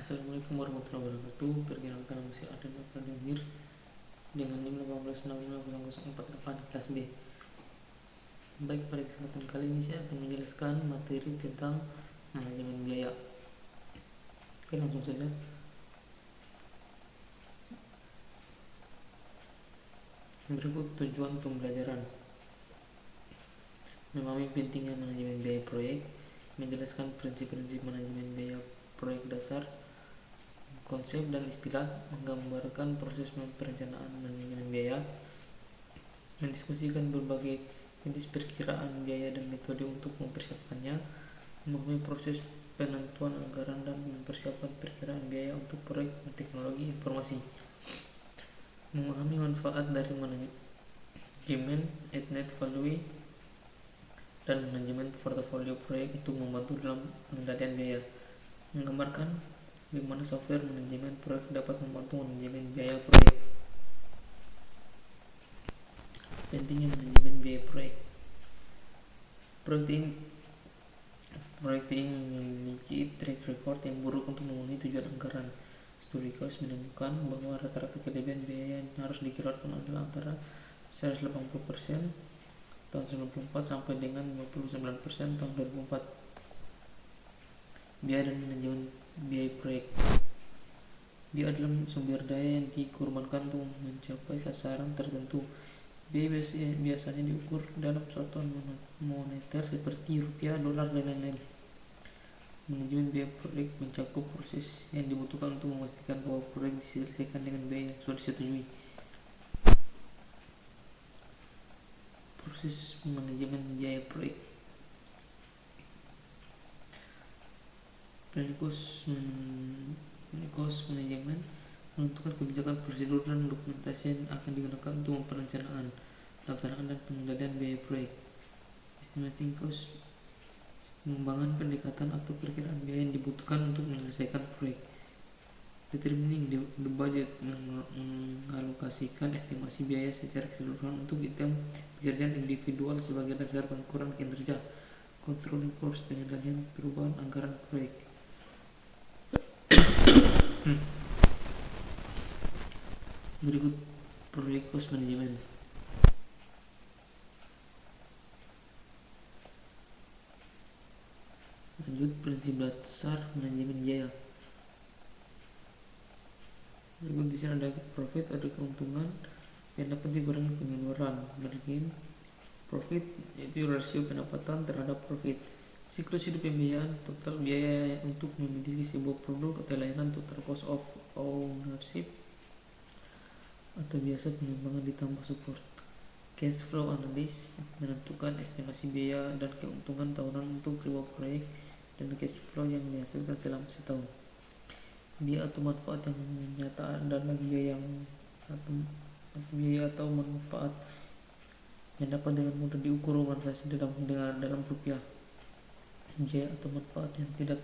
Assalamualaikum warahmatullahi wabarakatuh. Perkenalkan nama saya Arden Pradamir dengan NIM 1865004 kelas B. Baik, pada kesempatan kali ini saya akan menjelaskan materi tentang manajemen biaya. Oke, langsung saja. Berikut tujuan pembelajaran: memahami pentingnya manajemen biaya proyek, menjelaskan prinsip-prinsip manajemen biaya proyek dasar, konsep dan istilah, menggambarkan proses perencanaan manajemen biaya, mendiskusikan berbagai jenis perkiraan biaya dan metode untuk mempersiapkannya, memahami proses penentuan anggaran dan mempersiapkan perkiraan biaya untuk proyek teknologi informasi, memahami manfaat dari manajemen net value dan manajemen portofolio proyek untuk membantu dalam pengendalian biaya, menggambarkan bagaimana software manajemen proyek dapat membantu manajemen biaya proyek. Pentingnya manajemen biaya proyek. Proyek ini memiliki track record yang buruk untuk memenuhi tujuan anggaran. Studi cost menemukan bahwa rata-rata kelebihan biaya yang harus dikeluarkan adalah antara 180% tahun 1994 sampai dengan 59% tahun 2004. Biaya dan manajemen biaya proyek. Biaya adalah sumber daya yang dikorbankan untuk mencapai sasaran tertentu. Biaya biasanya diukur dalam satuan moneter seperti rupiah, dolar, dan lain-lain. Manajemen biaya proyek mencakup proses yang dibutuhkan untuk memastikan bahwa proyek diselesaikan dengan biaya yang sudah disetujui. Proses manajemen biaya proyek. Planning cost manajemen menentukan kebijakan, prosedur, dan dokumentasi yang akan digunakan untuk perencanaan, pelaksanaan, dan pengendalian biaya proyek. Estimating cost mengembangkan pendekatan atau perkiraan biaya yang dibutuhkan untuk menyelesaikan proyek. Determining the budget mengalokasikan estimasi biaya secara keseluruhan untuk item pekerjaan individual sebagai dasar pengukuran kinerja. Controlling cost pengendalian perubahan anggaran proyek. Berikut proyek cost management. Lanjut, prinsip dasar manajemen biaya. Berikut di sini ada profit, ada keuntungan yang dapat dikurangi pengeluaran. Margin profit yaitu rasio pendapatan terhadap profit. Siklus hidup pembiayaan, total biaya untuk memiliki sebuah produk atau layanan, total cost of ownership atau biasa pengembangan ditambah support. Cash flow analysis menentukan estimasi biaya dan keuntungan tahunan untuk sebuah proyek dan cash flow yang dihasilkan selama setahun. Biaya atau manfaat yang nyata adalah biaya atau manfaat yang dapat dengan mudah diukur organisasi dalam rupiah. Biaya atau manfaat yang tidak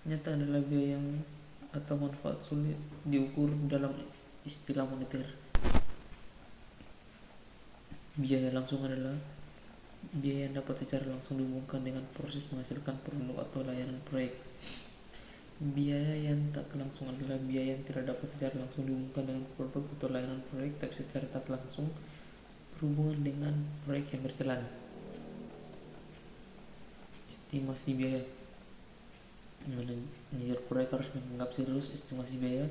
nyata adalah biaya yang atau manfaat sulit diukur dalam istilah moneter. Biaya langsung adalah biaya yang dapat secara langsung dihubungkan dengan proses menghasilkan produk atau layanan proyek. Biaya yang tak langsung adalah biaya yang tidak dapat secara langsung dihubungkan dengan produk atau layanan proyek tapi secara tak langsung berhubungan dengan proyek yang berjalan. Estimasi biaya. Manajer proyek harus menganggap serius estimasi biaya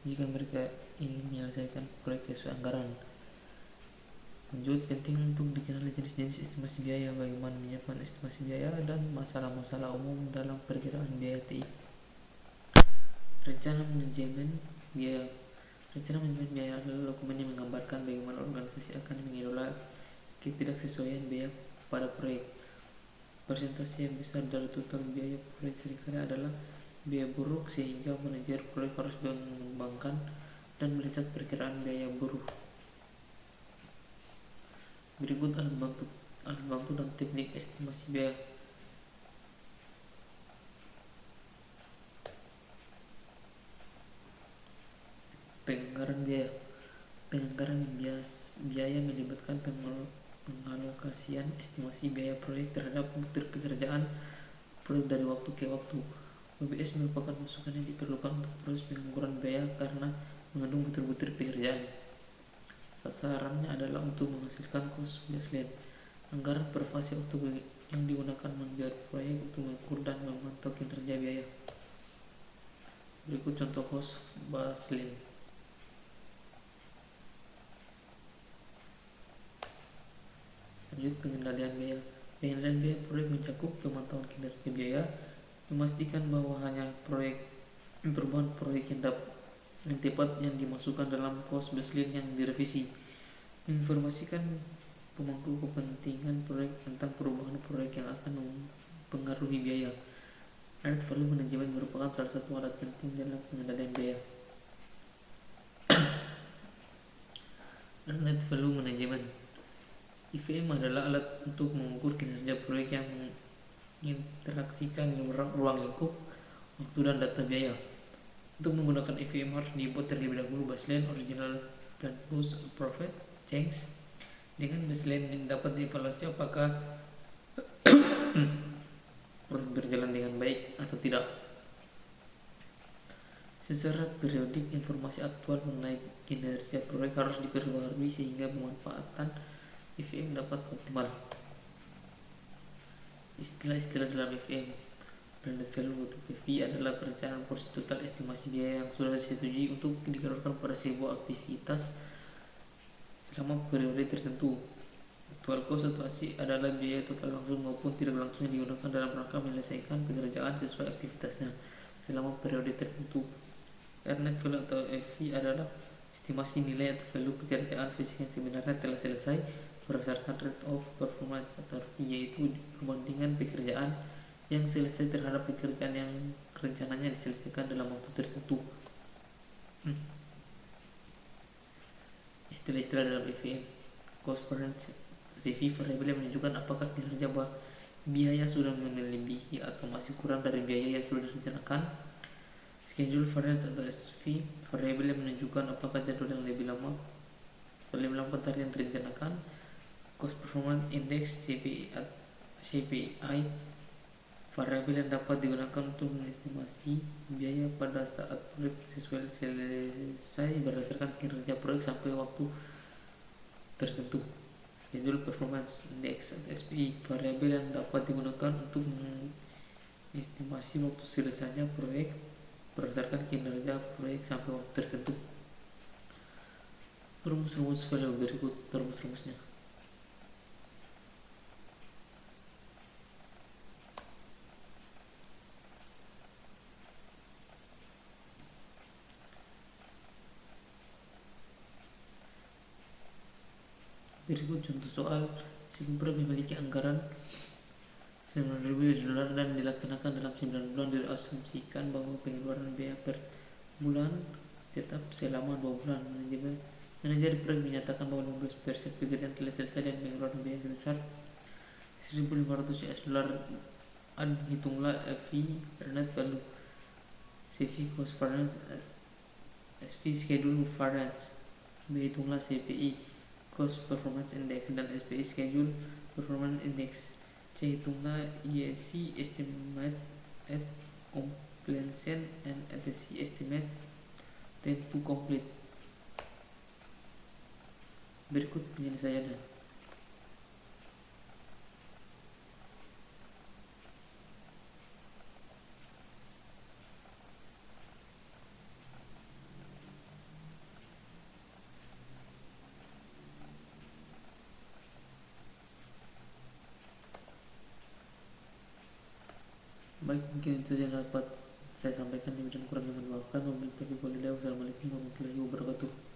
jika mereka ingin menyelesaikan proyek sesuai anggaran. Lanjut, penting untuk dikenali jenis-jenis estimasi biaya, bagaimana menyiapkan estimasi biaya, dan masalah-masalah umum dalam perkiraan biaya TI. Rencana manajemen biaya. Rencana manajemen biaya adalah dokumen yang menggambarkan bagaimana organisasi akan mengelola ketidaksesuaian biaya pada proyek. Persentase yang besar dari total biaya proyek seringkali adalah biaya buruk, sehingga manajer proyek harus mengembangkan dan melihat perkiraan biaya buruk. Berikut alat bantu dan teknik estimasi biaya. Penganggaran biaya. Penganggaran biaya melibatkan pengalokasian estimasi biaya proyek terhadap bukti pekerjaan proyek dari waktu ke waktu. OBS merupakan masukan yang diperlukan untuk proses pengukuran biaya karena mengandung butir-butir pekerjaan. Sasarannya adalah untuk menghasilkan cost baseline, anggaran per fase waktu yang digunakan mengejar proyek untuk mengukur dan memantau kinerja biaya. Berikut contoh cost baseline. Lanjut, pengendalian biaya. Pengendalian biaya proyek mencakup pemantauan kinerja biaya, memastikan bahwa hanya perubahan proyek yang tepat yang dimasukkan dalam cost baseline yang direvisi, menginformasikan pemangku kepentingan proyek tentang perubahan proyek yang akan mempengaruhi biaya. Net value management merupakan salah satu alat penting dalam pengendalian biaya. Net value management IVM adalah alat untuk mengukur kinerja proyek yang menginteraksikan ruang lingkup, waktu, dan data biaya. Untuk menggunakan IVM harus dibuat terlebih dahulu baseline, original, dan post profit change. Dengan baseline yang dapat dievaluasi apakah proyek berjalan dengan baik atau tidak. Secara periodik, informasi aktual mengenai kinerja proyek harus diperbarui sehingga pemanfaatan IVM dapat optimal. Istilah-istilah dalam IVM. Blended value atau PV adalah perencanaan porsi total estimasi biaya yang sudah disetujui untuk digelontorkan pada sebuah aktivitas selama periode tertentu. Actual cost atau AC adalah biaya total langsung maupun tidak langsung yang digunakan dalam rangka menyelesaikan pekerjaan sesuai aktivitasnya selama periode tertentu. Net value atau FV adalah estimasi nilai atau value pekerjaan fisik yang sebenarnya telah selesai berdasarkan rate of performance atau yaitu perbandingan pekerjaan yang selesai terhadap pekerjaan yang rencananya diselesaikan dalam waktu tertentu. Istilah-istilah dalam IVM. Cost variance CV variabel yang menunjukkan apakah kinerja biaya sudah melebihi atau masih kurang dari biaya yang sudah direncanakan. Schedule variance atau SV variabel yang menunjukkan apakah jadwal yang lebih lama dari yang direncanakan. Cost performance index CPI variabel yang dapat digunakan untuk mengestimasi biaya pada saat proyek selesai berdasarkan kinerja proyek sampai waktu tertentu. Schedule performance index atau SPI variabel yang dapat digunakan untuk mengestimasi waktu selesainya proyek berdasarkan kinerja proyek sampai waktu tertentu. Rumus-rumus value berikut rumus-rumusnya. Berikut contoh soal. Si proyek memiliki anggaran $9.000 dan dilaksanakan dalam 9 bulan. Diasumsikan bahwa pengeluaran biaya per bulan tetap selama 2 bulan. Manajer proyek menyatakan bahwa 15% pekerjaan telah selesai dan pengeluaran biaya sebesar $1.500. Hitunglah FV net value, CV cost variance, SV schedule variance. Hitunglah CPI cost performance index dan SPI schedule performance index. C. Hitunglah IEC estimate at completion and ATC estimate time to complete. Berikut penyelesaiannya. Baik, mungkin itu yang dapat saya sampaikan. Demikian kurang yang maafkan. Wassalamualaikum warahmatullahi wabarakatuh.